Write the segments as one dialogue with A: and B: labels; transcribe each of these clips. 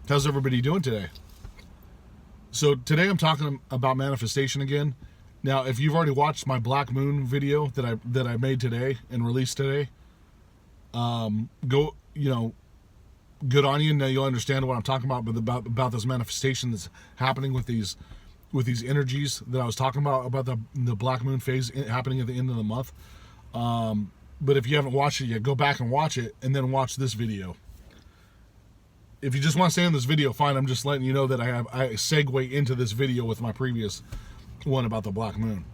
A: How's everybody doing today? So today I'm talking about manifestation again. Now, if you've already watched my Black Moon video that I made today and released today, go good on you. Now you'll understand what I'm talking about this manifestation that's happening with these energies that I was talking about the Black Moon phase happening at the end of the month. But if you haven't watched it yet, go back and watch it, and then watch this video. If you just want to stay in this video, fine. I'm just letting you know that I segue into this video with my previous one about the Black Moon.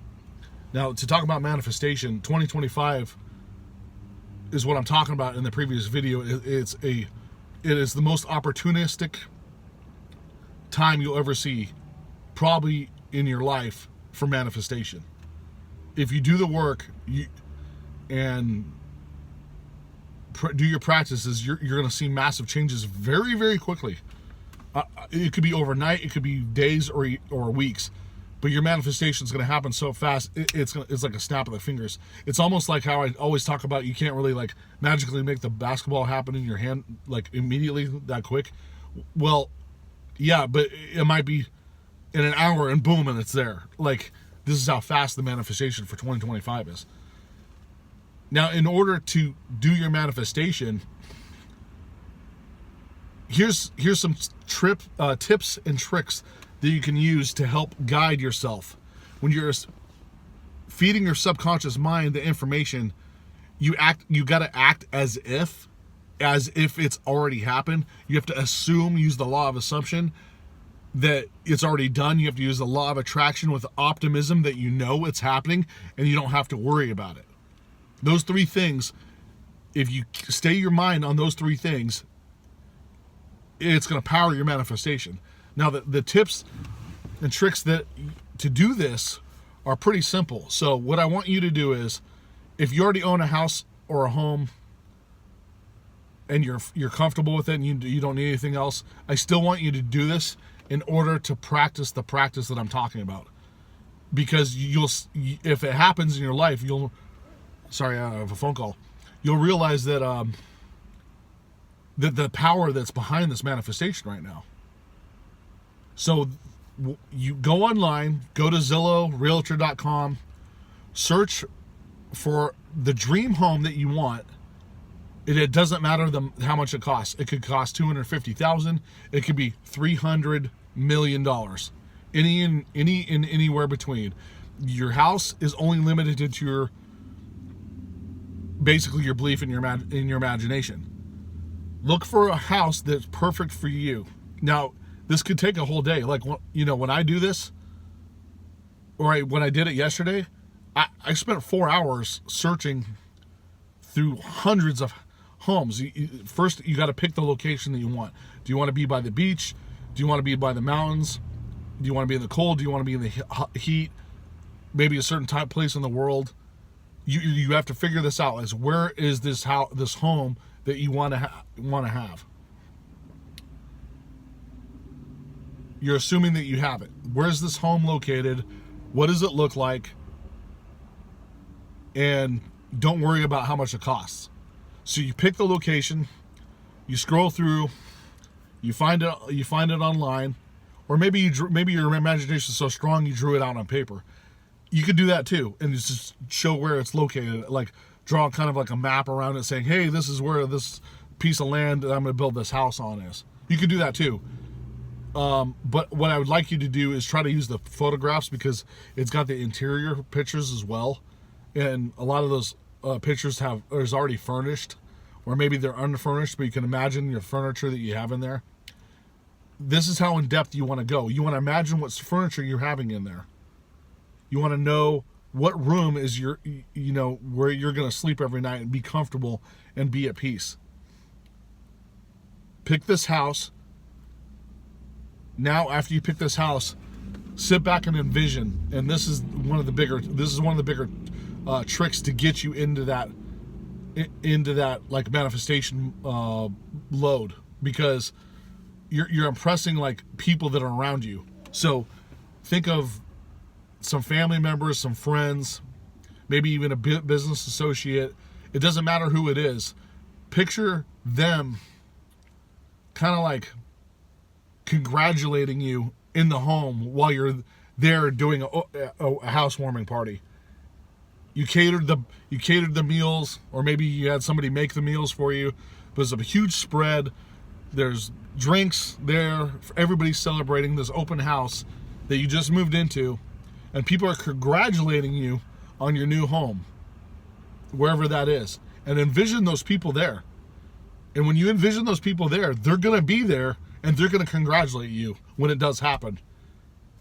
A: Now, to talk about manifestation, 2025 is what I'm talking about in the previous video. It is the most opportunistic time you'll ever see, probably in your life, for manifestation. If you do the work, and do your practices, you're going to see massive changes very, very quickly. It could be overnight, it could be days or weeks, but your manifestation is going to happen so fast. It's like a snap of the fingers. It's almost like how I always talk about, you can't really like magically make the basketball happen in your hand like immediately that quick. Well, yeah, but it might be in an hour and boom, and it's there. Like, this is how fast the manifestation for 2025 is. Now, in order to do your manifestation, here's some tips and tricks that you can use to help guide yourself. When you're feeding your subconscious mind the information, you got to act as if it's already happened. You have to use the law of assumption that it's already done. You have to use the law of attraction with optimism that you know it's happening and you don't have to worry about it. Those three things, if you stay your mind on those three things, it's going to power your manifestation. Now, the tips and tricks to do this are pretty simple. So what I want you to do is, if you already own a house or a home and you're comfortable with it and you don't need anything else, I still want you to do this in order to practice the practice that I'm talking about. Because if it happens in your life, sorry, I have a phone call. You'll realize that the power that's behind this manifestation right now. So you go online, go to Zillow, Realtor.com, search for the dream home that you want. It doesn't matter how much it costs. It could cost $250,000. It could be $300 million. Anywhere between. Your house is only limited to basically your belief in your imagination. Look for a house that's perfect for you. Now, this could take a whole day. Like, when I do this, or when I did it yesterday, I spent 4 hours searching through hundreds of homes. First, you got to pick the location that you want. Do you want to be by the beach? Do you want to be by the mountains? Do you want to be in the cold? Do you want to be in the heat? Maybe a certain place in the world. You have to figure this out. As where is this home that you want to have? You're assuming that you have it. Where's this home located? What does it look like? And don't worry about how much it costs. So you pick the location, you scroll through, you find it online, or maybe your imagination is so strong you drew it out on paper. You could do that too, and just show where it's located. Like, draw kind of like a map around it saying, hey, this is where this piece of land that I'm going to build this house on is. You could do that too. But what I would like you to do is try to use the photographs, because it's got the interior pictures as well. And a lot of those pictures is already furnished, or maybe they're unfurnished, but you can imagine your furniture that you have in there. This is how in depth you want to go. You want to imagine what furniture you're having in there. You want to know what room is where you're going to sleep every night and be comfortable and be at peace. Pick this house. Now, after you pick this house, sit back and envision. And this is one of the bigger tricks to get you into that like manifestation load, because you're impressing like people that are around you. So think of some family members, some friends, maybe even a business associate. It doesn't matter who it is. Picture them kind of like congratulating you in the home while you're there doing a housewarming party. You catered the meals, or maybe you had somebody make the meals for you. But there's a huge spread. There's drinks there. Everybody's celebrating this open house that you just moved into, and people are congratulating you on your new home, wherever that is. And envision those people there. And when you envision those people there, they're going to be there, and they're going to congratulate you when it does happen.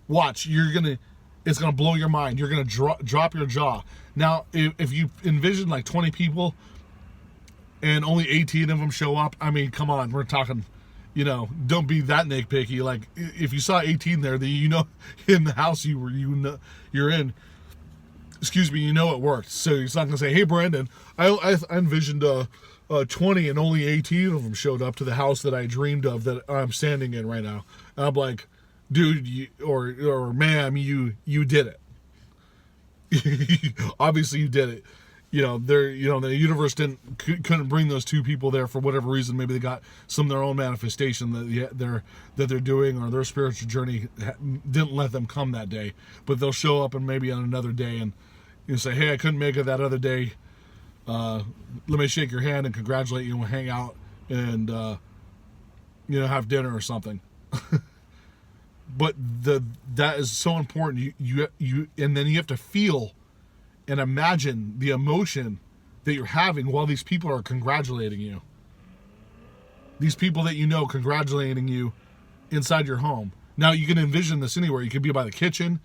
A: Watch, it's going to blow your mind. You're going to drop your jaw. Now, if you envision like 20 people and only 18 of them show up, I mean, come on, we're talking, don't be that nitpicky. Like, if you saw 18 there, that in the house you're in, it worked. So it's not going to say, hey, Brandon, I envisioned 20 and only 18 of them showed up to the house that I dreamed of that I'm standing in right now. And I'm like, dude, or ma'am, you did it. Obviously you did it. The universe couldn't bring those two people there for whatever reason. Maybe they got some of their own manifestation that they're doing, or their spiritual journey didn't let them come that day. But they'll show up and maybe on another day and say, hey, I couldn't make it that other day. Let me shake your hand and congratulate you and hang out and have dinner or something. But that is so important. You and then you have to feel and imagine the emotion that you're having while these people are congratulating you. These people that congratulating you inside your home. Now you can envision this anywhere. You could be by the kitchen,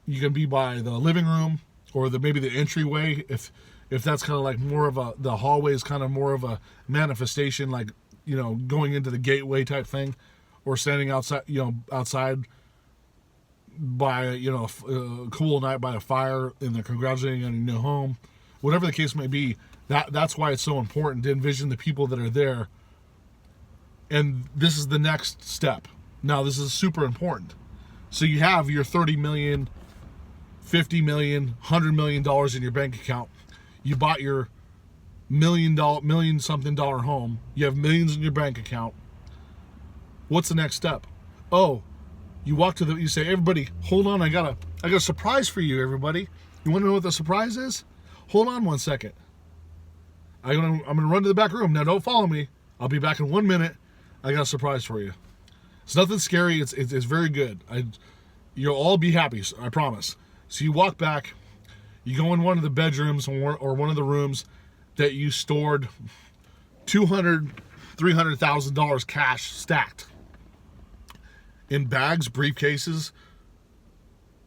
A: you can be by the living room, or maybe the entryway. If that's kind of like more of the hallway is kind of more of a manifestation, like going into the gateway type thing. Or standing outside, outside by, a cool night by a fire, and they're congratulating on your new home. Whatever the case may be, that's why it's so important to envision the people that are there. And this is the next step. Now, this is super important. So you have your $30 million, $50 million, $100 million in your bank account. You bought your million something dollar home. You have millions in your bank account. What's the next step? Oh, you say, everybody, hold on, I got a surprise for you, everybody. You want to know what the surprise is? Hold on one second. I'm gonna run to the back room. Now don't follow me. I'll be back in 1 minute. I got a surprise for you. It's nothing scary. It's very good. You'll all be happy, I promise. So you walk back, you go in one of the bedrooms or one of the rooms that you stored $300,000 cash stacked in bags, briefcases,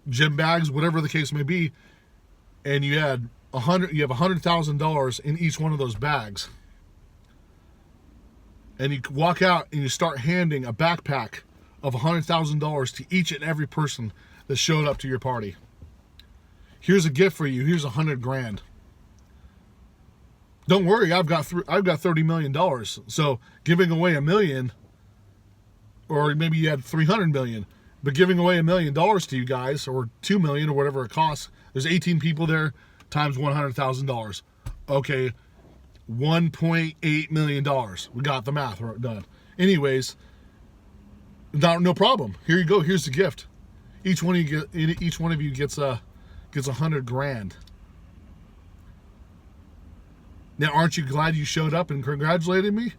A: gym bags, whatever the case may be, and you have $100,000 in each one of those bags. And you walk out and you start handing a backpack of $100,000 to each and every person that showed up to your party. Here's a gift for you. Here's $100,000. Don't worry, I've got $30 million. So giving away $1 million, or maybe you had $300 million, but giving away $1 million to you guys, or $2 million, or whatever it costs. There's 18 people there times $100,000. Okay, $1.8 million. We got the math done. Anyways, no problem. Here you go. Here's the gift. Each one of you gets $100,000. Now, aren't you glad you showed up and congratulated me?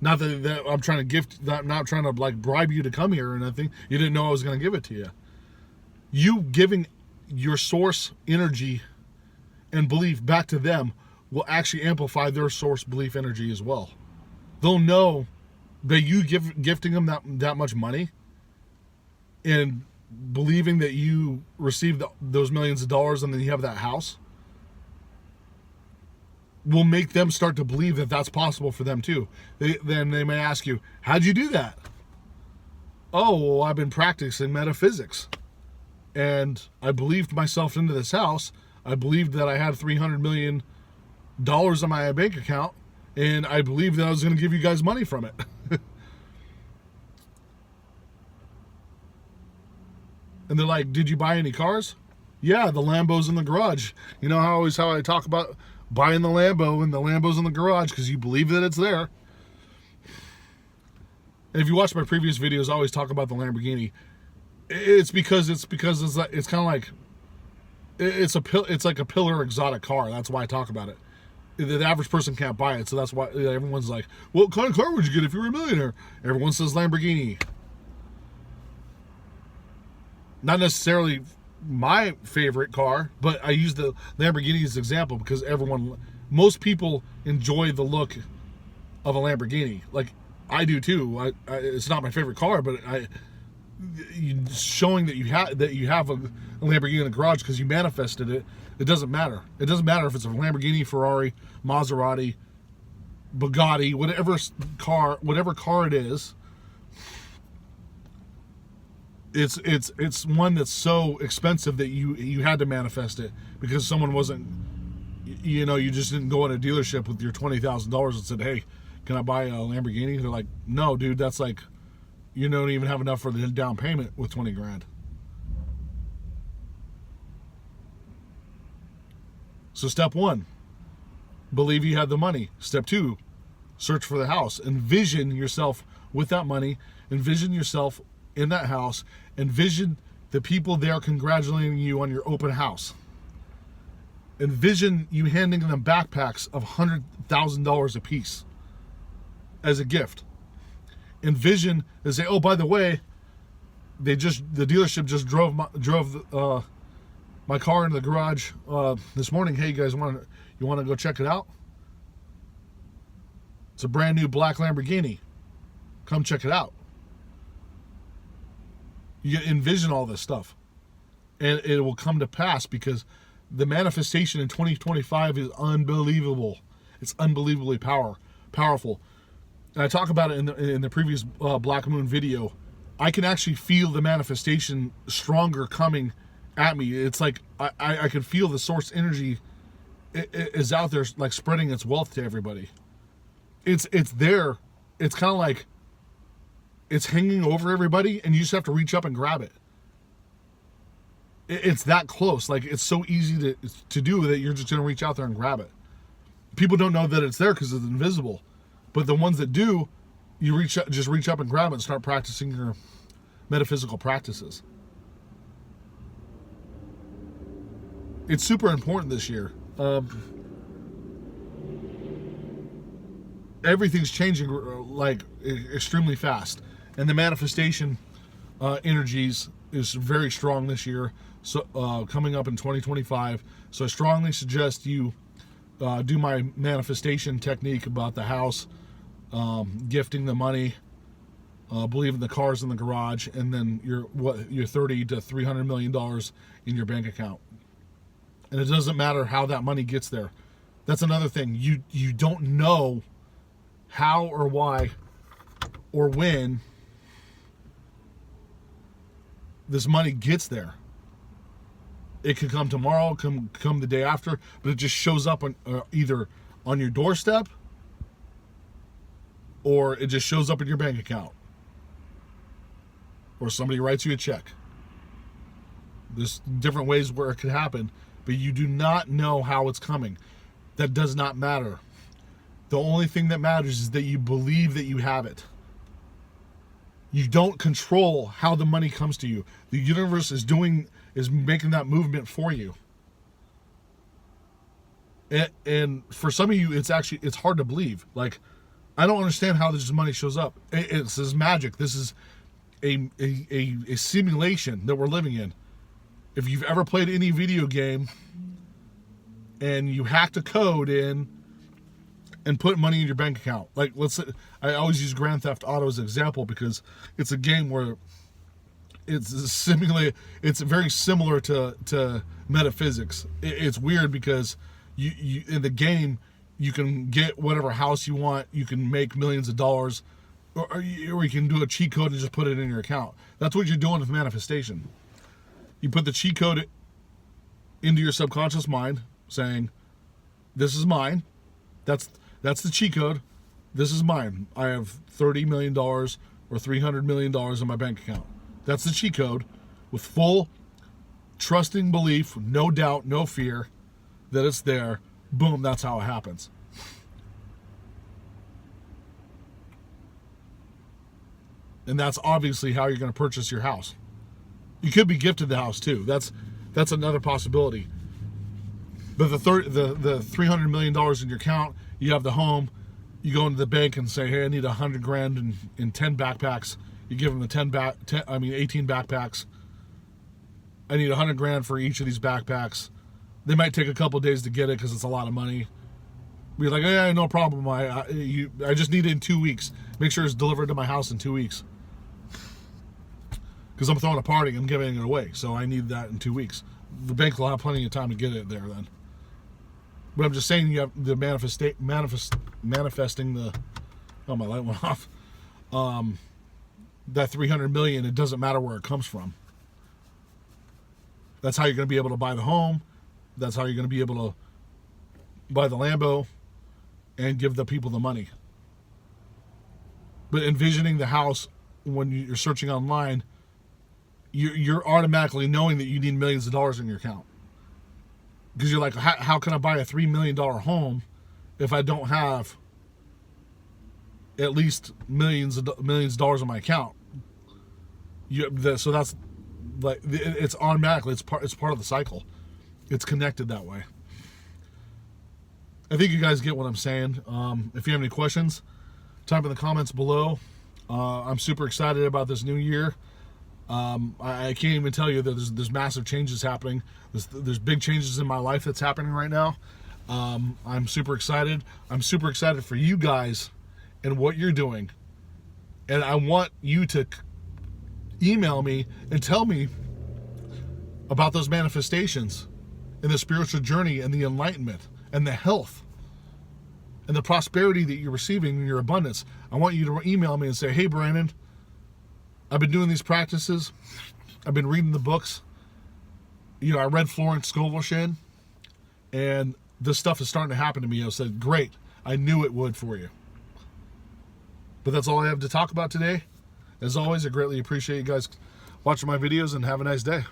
A: Not that I'm trying to I'm not trying to like bribe you to come here or anything. You didn't know I was going to give it to you. You giving your source energy and belief back to them will actually amplify their source belief energy as well. They'll know that you gifting them that much money and believing that you received those millions of dollars and then you have that house will make them start to believe that that's possible for them too. Then they may ask you, how'd you do that? Oh, well, I've been practicing metaphysics. And I believed myself into this house. I believed that I had $300 million in my bank account. And I believed that I was going to give you guys money from it. And they're like, did you buy any cars? Yeah, the Lambo's in the garage. You know how I talk about buying the Lambo and the Lambo's in the garage because you believe that it's there. And if you watch my previous videos, I always talk about the Lamborghini. It's because it's kind of like it's like a pillar exotic car. That's why I talk about it. The average person can't buy it, so that's why everyone's like, "What kind of car would you get if you were a millionaire?" Everyone says Lamborghini. Not necessarily my favorite car, but I use the Lamborghini as an example because most people enjoy the look of a Lamborghini. Like I do too. It's not my favorite car, but showing that you have a Lamborghini in the garage because you manifested it. It doesn't matter. It doesn't matter if it's a Lamborghini, Ferrari, Maserati, Bugatti, whatever car it is. It's one that's so expensive that you had to manifest it because someone wasn't, you just didn't go in a dealership with your $20,000 and said, "Hey, can I buy a Lamborghini?" They're like, "No, dude, that's like, you don't even have enough for the down payment with 20 grand." So step 1, believe you had the money. Step 2, search for the house. Envision yourself with that money. Envision yourself in that house. Envision the people there congratulating you on your open house. Envision you handing them backpacks of $100,000 a piece as a gift. Envision they say, "Oh, by the way, the dealership just drove my car into the garage this morning. Hey, you guys want to go check it out? It's a brand new black Lamborghini. Come check it out." You envision all this stuff, and it will come to pass because the manifestation in 2025 is unbelievable. It's unbelievably powerful. And I talk about it in the previous Black Moon video. I can actually feel the manifestation stronger coming at me. It's like I can feel the source energy is out there, like spreading its wealth to everybody. It's there. It's kind of like it's hanging over everybody, and you just have to reach up and grab it. It's that close. Like it's so easy to do that you're just gonna reach out there and grab it. People don't know that it's there because it's invisible, but the ones that do, just reach up and grab it and start practicing your metaphysical practices. It's super important this year. Everything's changing like extremely fast, and the manifestation energies is very strong this year. So coming up in 2025. So I strongly suggest you do my manifestation technique about the house, gifting the money, believing the cars in the garage, and then your $30 to $300 million in your bank account. And it doesn't matter how that money gets there. That's another thing. You don't know how or why or when this money gets there. It could come tomorrow, come the day after, but it just shows up on either on your doorstep or it just shows up in your bank account. Or somebody writes you a check. There's different ways where it could happen, but you do not know how it's coming. That does not matter. The only thing that matters is that you believe that you have it. You don't control how the money comes to you. The universe is making that movement for you. And for some of you, it's hard to believe. Like, I don't understand how this money shows up. This is magic. This is a simulation that we're living in. If you've ever played any video game and you hacked a code in and put money in your bank account, like let's say, I always use Grand Theft Auto as an example because it's a game where it's very similar to metaphysics. It's weird because you in the game you can get whatever house you want, you can make millions of dollars, or you can do a cheat code and just put it in your account. That's what you're doing with manifestation. You put the cheat code into your subconscious mind saying, "This is mine." That's the cheat code. This is mine. I have $30 million or $300 million in my bank account. That's the cheat code with full trusting belief, no doubt, no fear that it's there. Boom, that's how it happens. And that's obviously how you're going to purchase your house. You could be gifted the house too. That's another possibility. But the $300 million in your account, you have the home, you go into the bank and say, hey, I need $100,000 in 10 backpacks. You give them the 18 backpacks. I need $100,000 for each of these backpacks. They might take a couple of days to get it because it's a lot of money. Be like, yeah, no problem. I just need it in 2 weeks. Make sure it's delivered to my house in 2 weeks. Because I'm throwing a party, I'm giving it away, so I need that in 2 weeks. The bank will have plenty of time to get it there then. But I'm just saying, you have the manifesting the. Oh, my light went off. That $300 million. It doesn't matter where it comes from. That's how you're going to be able to buy the home. That's how you're going to be able to buy the Lambo and give the people the money. But envisioning the house when you're searching online, you're automatically knowing that you need millions of dollars in your account. Because you're like, how can I buy a $3 million home if I don't have at least millions of dollars in my account? So that's like, it's automatically, it's part of the cycle. It's connected that way. I think you guys get what I'm saying. If you have any questions, type in the comments below. I'm super excited about this new year. I can't even tell you that there's massive changes happening. There's big changes in my life that's happening right now. I'm super excited. I'm super excited for you guys and what you're doing. And I want you to email me and tell me about those manifestations and the spiritual journey and the enlightenment and the health and the prosperity that you're receiving in your abundance. I want you to email me and say, hey, Brandon, I've been doing these practices. I've been reading the books. I read Florence Scovel Shin, and this stuff is starting to happen to me. I said, great. I knew it would for you. But that's all I have to talk about today. As always, I greatly appreciate you guys watching my videos, and have a nice day.